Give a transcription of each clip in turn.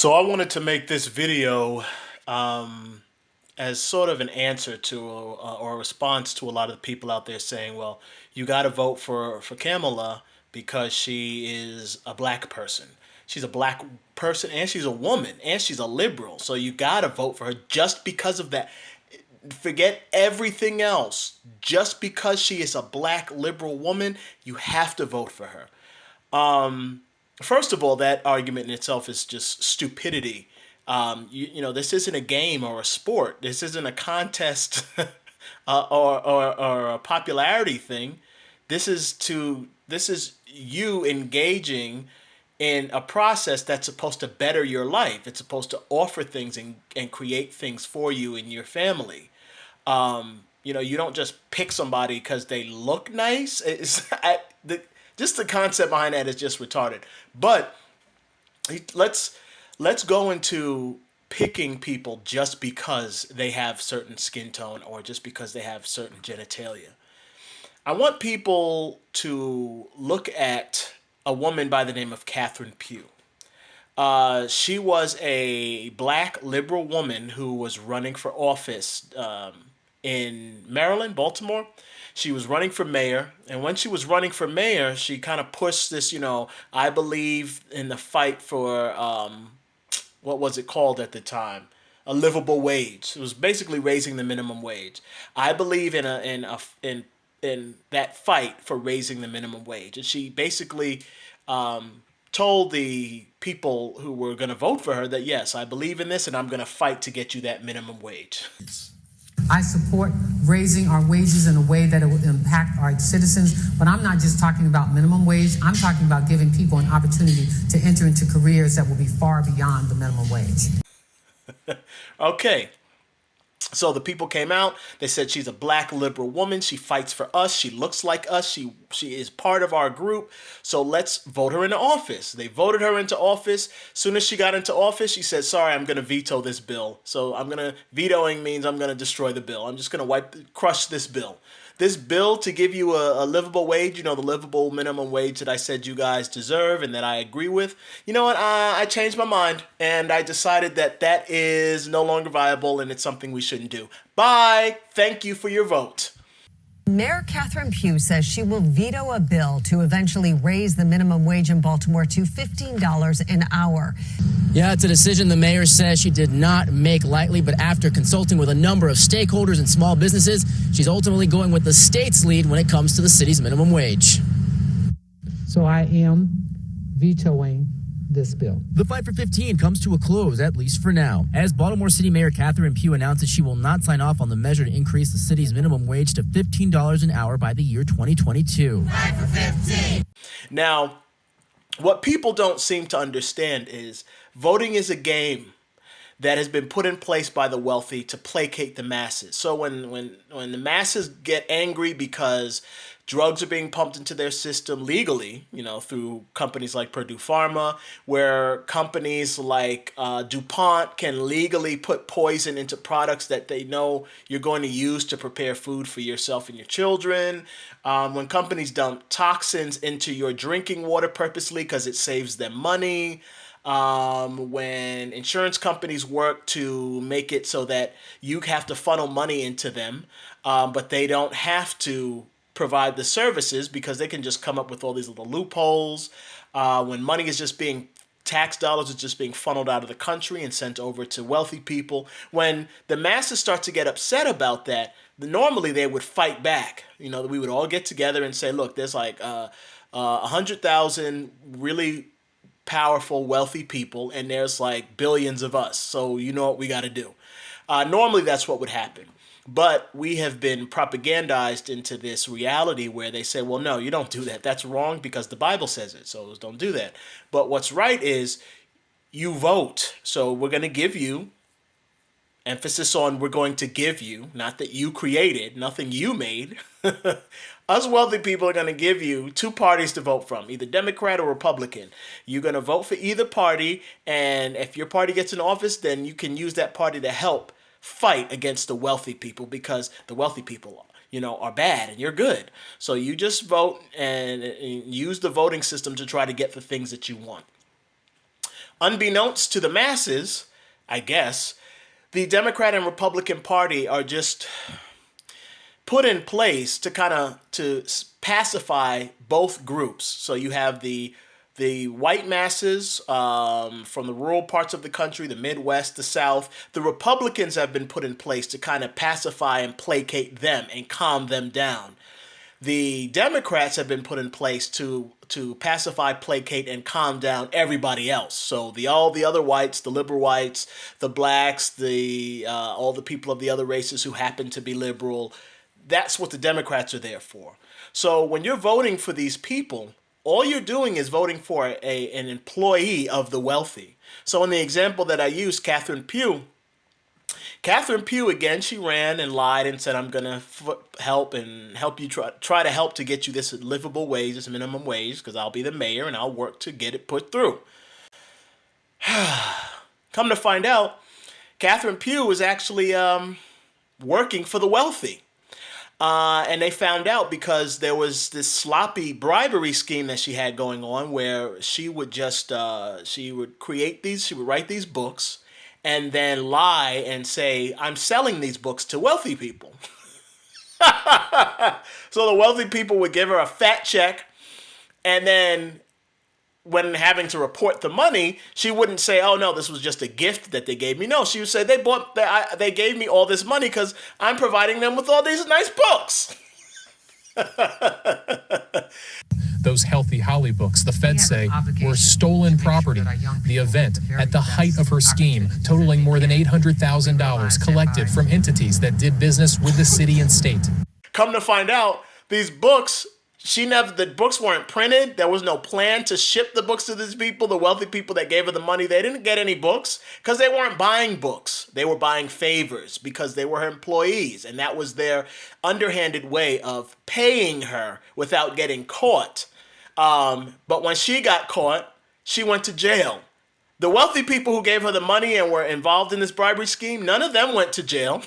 So I wanted to make this video as sort of an answer to or a response to a lot of the people out there saying, "Well, you got to vote for Kamala because she is a black person. She's a black person, and she's a woman, and she's a liberal. So you got to vote for her just because of that. Forget everything else. Just because she is a black liberal woman, you have to vote for her." First of all, that argument in itself is just stupidity. This isn't a game or a sport. This isn't a contest or a popularity thing. This is you engaging in a process that's supposed to better your life. It's supposed to offer things and create things for you and your family. You don't just pick somebody because they look nice. Just the concept behind that is just retarded. But let's let's go into picking people just because they have certain skin tone or just because they have certain genitalia. I want people to look at a woman by the name of Catherine Pugh. She was a black liberal woman who was running for office in Maryland, Baltimore. She was running for mayor. And when she was running for mayor, she kind of pushed this, I believe in the fight for, what was it called at the time? A livable wage. It was basically raising the minimum wage. I believe in that fight for raising the minimum wage. And she basically told the people who were going to vote for her that, yes, I believe in this and I'm going to fight to get you that minimum wage. I support raising our wages in a way that it will impact our citizens, but I'm not just talking about minimum wage. I'm talking about giving people an opportunity to enter into careers that will be far beyond the minimum wage. Okay. So the people came out. They said she's a black liberal woman. She fights for us. She looks like us. She is part of our group. So let's vote her into office. They voted her into office. Soon as she got into office, she said, "Sorry, I'm going to veto this bill." So vetoing means I'm going to destroy the bill. I'm just going to crush this bill. This bill to give you a livable wage, the livable minimum wage that I said you guys deserve and that I agree with. You know what? I changed my mind and I decided that that is no longer viable and it's something we shouldn't do. Bye. Thank you for your vote. Mayor Catherine Pugh says she will veto a bill to eventually raise the minimum wage in Baltimore to $15 an hour. Yeah, it's a decision the mayor says she did not make lightly, but after consulting with a number of stakeholders and small businesses, she's ultimately going with the state's lead when it comes to the city's minimum wage. So I am vetoing this bill. The fight for 15 comes to a close, at least for now, as Baltimore City Mayor Catherine Pugh announces she will not sign off on the measure to increase the city's minimum wage to $15 an hour by the year 2022. Fight for 15! Now, what people don't seem to understand is voting is a game that has been put in place by the wealthy to placate the masses. So when the masses get angry because drugs are being pumped into their system legally, through companies like Purdue Pharma, where companies like DuPont can legally put poison into products that they know you're going to use to prepare food for yourself and your children. When companies dump toxins into your drinking water purposely because it saves them money. When insurance companies work to make it so that you have to funnel money into them, but they don't have to provide the services because they can just come up with all these little loopholes. When money is just being tax dollars are just being funneled out of the country and sent over to wealthy people. When the masses start to get upset about that, normally they would fight back. We would all get together and say, look, there's like 100,000 really powerful, wealthy people, and there's like billions of us. So you know what we got to do. Normally that's what would happen. But we have been propagandized into this reality where they say, well, no, you don't do that. That's wrong because the Bible says it. So don't do that. But what's right is you vote. So we're going to give you, emphasis on we're going to give you, not that you created, nothing you made. Us wealthy people are going to give you two parties to vote from, either Democrat or Republican. You're going to vote for either party, and if your party gets in office, then you can use that party to help fight against the wealthy people because the wealthy people, are bad and you're good. So you just vote and use the voting system to try to get the things that you want. Unbeknownst to the masses, I guess, the Democrat and Republican Party are just put in place to kind of to pacify both groups. So you have the white masses from the rural parts of the country, the Midwest, the South. The Republicans have been put in place to kind of pacify and placate them and calm them down. The Democrats have been put in place to pacify, placate, and calm down everybody else. So all the other whites, the liberal whites, the blacks, the all the people of the other races who happen to be liberal. That's what the Democrats are there for. So when you're voting for these people, all you're doing is voting for an employee of the wealthy. So in the example that I used, Catherine Pugh, again, she ran and lied and said, I'm going to help you try to help to get you this livable wage, this minimum wage, because I'll be the mayor and I'll work to get it put through. Come to find out, Catherine Pugh was actually working for the wealthy. And they found out because there was this sloppy bribery scheme that she had going on where she would just, she would write these books and then lie and say, I'm selling these books to wealthy people. So the wealthy people would give her a fat check, and then when having to report the money, she wouldn't say, oh no, this was just a gift that they gave me. No, she would say, they gave me all this money because I'm providing them with all these nice books. Those Healthy Holly books, the feds say, were stolen property. The event at the height of her scheme, totaling more than $800,000 collected from entities that did business with the city and state. Come to find out, these books, the books weren't printed. There was no plan to ship the books to these people, the wealthy people that gave her the money. They didn't get any books because they weren't buying books. They were buying favors because they were her employees. And that was their underhanded way of paying her without getting caught. But when she got caught, she went to jail. The wealthy people who gave her the money and were involved in this bribery scheme, none of them went to jail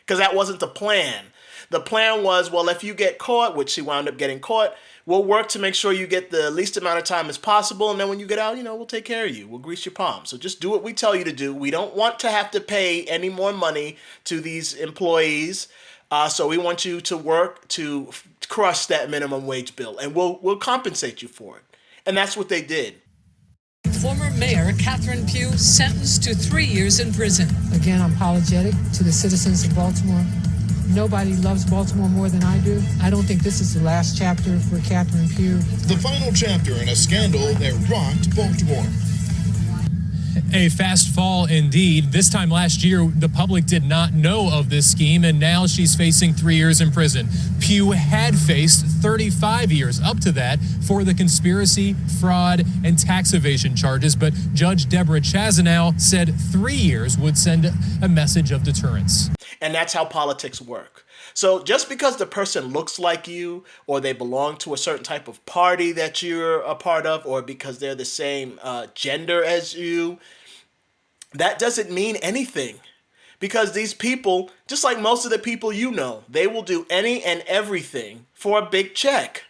because that wasn't the plan. The plan was, well, if you get caught, which she wound up getting caught, we'll work to make sure you get the least amount of time as possible. And then when you get out, we'll take care of you. We'll grease your palms. So just do what we tell you to do. We don't want to have to pay any more money to these employees. So we want you to work to crush that minimum wage bill, and we'll compensate you for it. And that's what they did. Former Mayor Catherine Pugh sentenced to 3 years in prison. Again, I'm apologetic to the citizens of Baltimore. Nobody loves Baltimore more than I do. I don't think this is the last chapter for Catherine Pugh. The final chapter in a scandal that rocked Baltimore. A fast fall indeed. This time last year, the public did not know of this scheme, and now she's facing 3 years in prison. Pugh had faced 35 years up to that for the conspiracy, fraud, and tax evasion charges, but Judge Deborah Chazanow said 3 years would send a message of deterrence. And that's how politics work. So just because the person looks like you, or they belong to a certain type of party that you're a part of, or because they're the same gender as you, that doesn't mean anything. Because these people, just like most of the people they will do any and everything for a big check.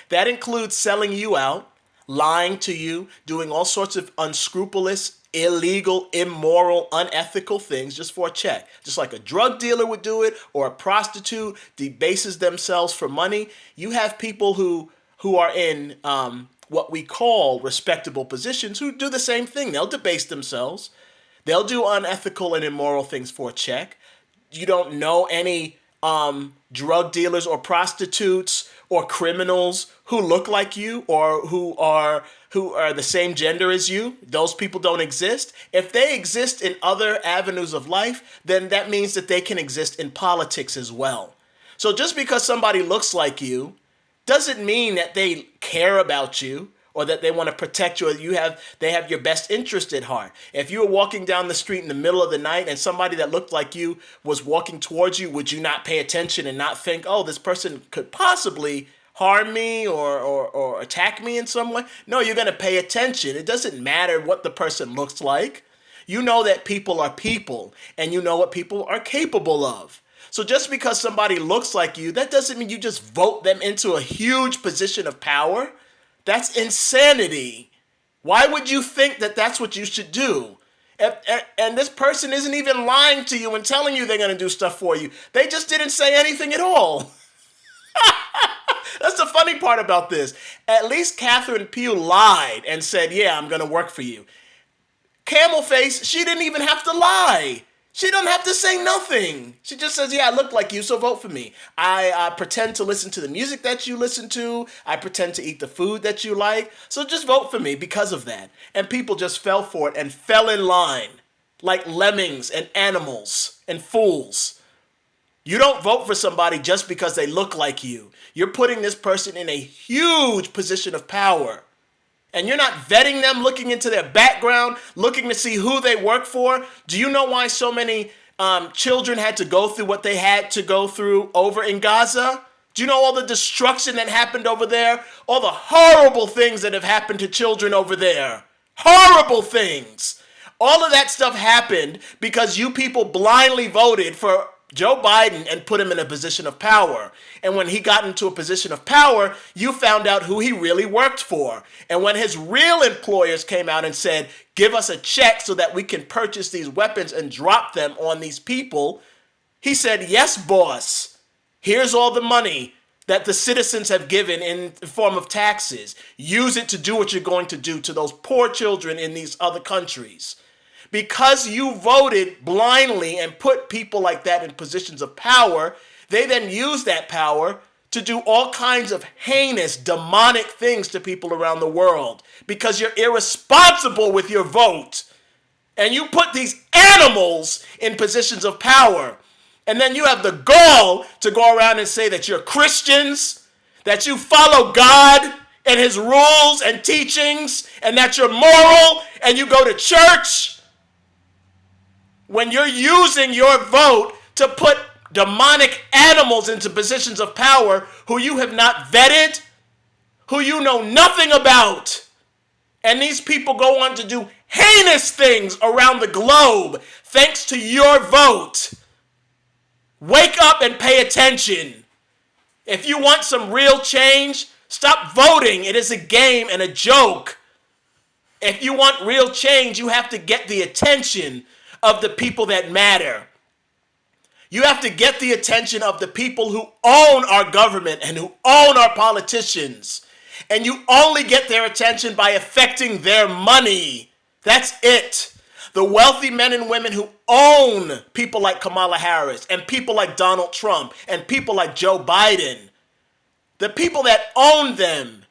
That includes selling you out, lying to you, doing all sorts of unscrupulous, illegal, immoral, unethical things just for a check. Just like a drug dealer would do it, or a prostitute debases themselves for money. You have people who are in what we call respectable positions who do the same thing. They'll debase themselves. They'll do unethical and immoral things for a check. You don't know any drug dealers or prostitutes or criminals who look like you or who are the same gender as you. Those people don't exist. If they exist in other avenues of life, then that means that they can exist in politics as well. So just because somebody looks like you doesn't mean that they care about you or that they want to protect you, or they have your best interest at heart. If you were walking down the street in the middle of the night and somebody that looked like you was walking towards you, would you not pay attention and not think, oh, this person could possibly harm me or attack me in some way? No, you're going to pay attention. It doesn't matter what the person looks like. You know that people are people, and you know what people are capable of. So just because somebody looks like you, that doesn't mean you just vote them into a huge position of power. That's insanity. Why would you think that that's what you should do? And this person isn't even lying to you and telling you they're going to do stuff for you. They just didn't say anything at all. That's the funny part about this. At least Catherine Pugh lied and said, yeah, I'm going to work for you. Camel Face, she didn't even have to lie. She don't have to say nothing. She just says, yeah, I look like you, so vote for me. I pretend to listen to the music that you listen to. I pretend to eat the food that you like. So just vote for me because of that. And people just fell for it and fell in line like lemmings and animals and fools. You don't vote for somebody just because they look like you. You're putting this person in a huge position of power. And you're not vetting them, looking into their background, looking to see who they work for. Do you know why so many children had to go through what they had to go through over in Gaza? Do you know all the destruction that happened over there? All the horrible things that have happened to children over there. Horrible things. All of that stuff happened because you people blindly voted for Joe Biden and put him in a position of power. And when he got into a position of power, you found out who he really worked for. And when his real employers came out and said, give us a check so that we can purchase these weapons and drop them on these people, he said, yes, boss. Here's all the money that the citizens have given in the form of taxes. Use it to do what you're going to do to those poor children in these other countries. Because you voted blindly and put people like that in positions of power, they then use that power to do all kinds of heinous, demonic things to people around the world because you're irresponsible with your vote. And you put these animals in positions of power. And then you have the gall to go around and say that you're Christians, that you follow God and his rules and teachings, and that you're moral and you go to church. When you're using your vote to put demonic animals into positions of power who you have not vetted, who you know nothing about, and these people go on to do heinous things around the globe thanks to your vote. Wake up and pay attention. If you want some real change, stop voting. It is a game and a joke. If you want real change, you have to get the attention of the people that matter. You have to get the attention of the people who own our government and who own our politicians. And you only get their attention by affecting their money. That's it. The wealthy men and women who own people like Kamala Harris and people like Donald Trump and people like Joe Biden, the people that own them,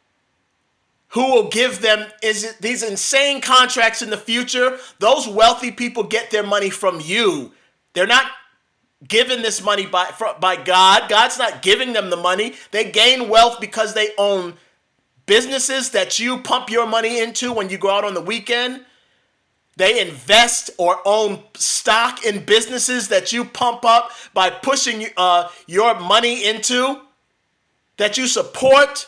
who will give them these insane contracts in the future, those wealthy people get their money from you. They're not given this money by God. God's not giving them the money. They gain wealth because they own businesses that you pump your money into when you go out on the weekend. They invest or own stock in businesses that you pump up by pushing your money into, that you support.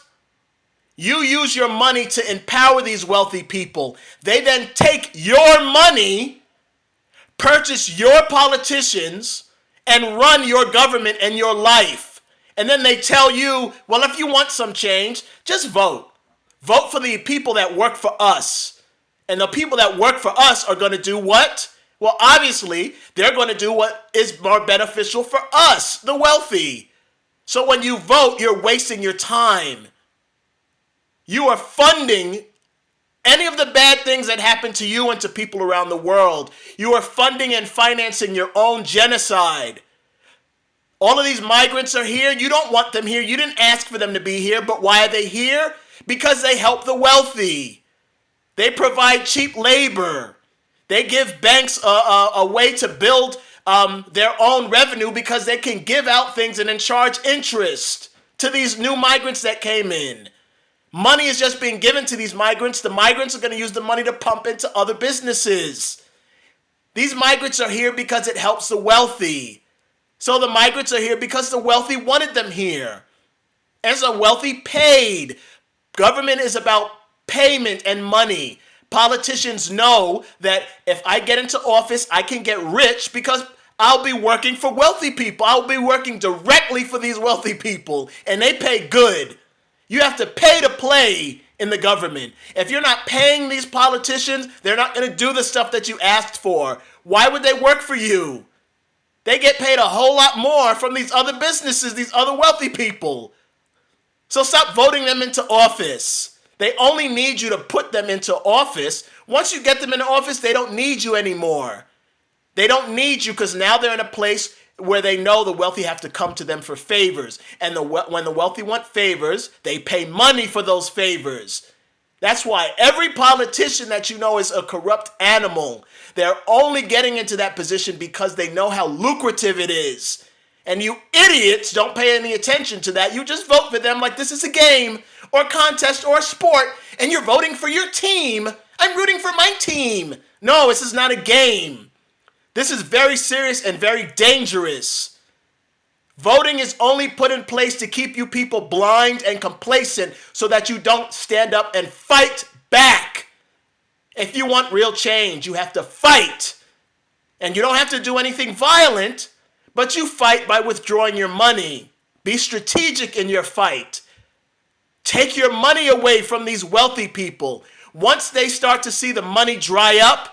You use your money to empower these wealthy people. They then take your money, purchase your politicians, and run your government and your life. And then they tell you, well, if you want some change, just vote. Vote for the people that work for us. And the people that work for us are going to do what? Well, obviously, they're going to do what is more beneficial for us, the wealthy. So when you vote, you're wasting your time. You are funding any of the bad things that happen to you and to people around the world. You are funding and financing your own genocide. All of these migrants are here. You don't want them here. You didn't ask for them to be here. But why are they here? Because they help the wealthy. They provide cheap labor. They give banks a way to build their own revenue because they can give out things and then charge interest to these new migrants that came in. Money is just being given to these migrants. The migrants are going to use the money to pump into other businesses. These migrants are here because it helps the wealthy. So the migrants are here because the wealthy wanted them here. And so wealthy paid. Government is about payment and money. Politicians know that if I get into office, I can get rich because I'll be working for wealthy people. I'll be working directly for these wealthy people, and they pay good. You have to pay to play in the government. If you're not paying these politicians, they're not going to do the stuff that you asked for. Why would they work for you? They get paid a whole lot more from these other businesses, these other wealthy people. So stop voting them into office. They only need you to put them into office. Once you get them into office, they don't need you anymore. They don't need you because now they're in a place where they know the wealthy have to come to them for favors. And when the wealthy want favors, they pay money for those favors. That's why every politician that you know is a corrupt animal. They're only getting into that position because they know how lucrative it is. And you idiots don't pay any attention to that. You just vote for them like this is a game or a contest or a sport, and you're voting for your team. I'm rooting for my team. No, this is not a game. This is very serious and very dangerous. Voting is only put in place to keep you people blind and complacent so that you don't stand up and fight back. If you want real change, you have to fight. And you don't have to do anything violent, but you fight by withdrawing your money. Be strategic in your fight. Take your money away from these wealthy people. Once they start to see the money dry up,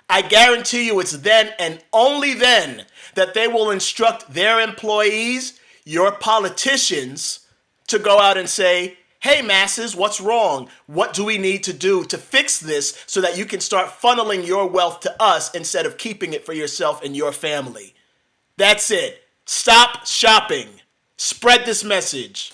I guarantee you it's then and only then that they will instruct their employees, your politicians, to go out and say, hey, masses, what's wrong? What do we need to do to fix this so that you can start funneling your wealth to us instead of keeping it for yourself and your family? That's it. Stop shopping. Spread this message.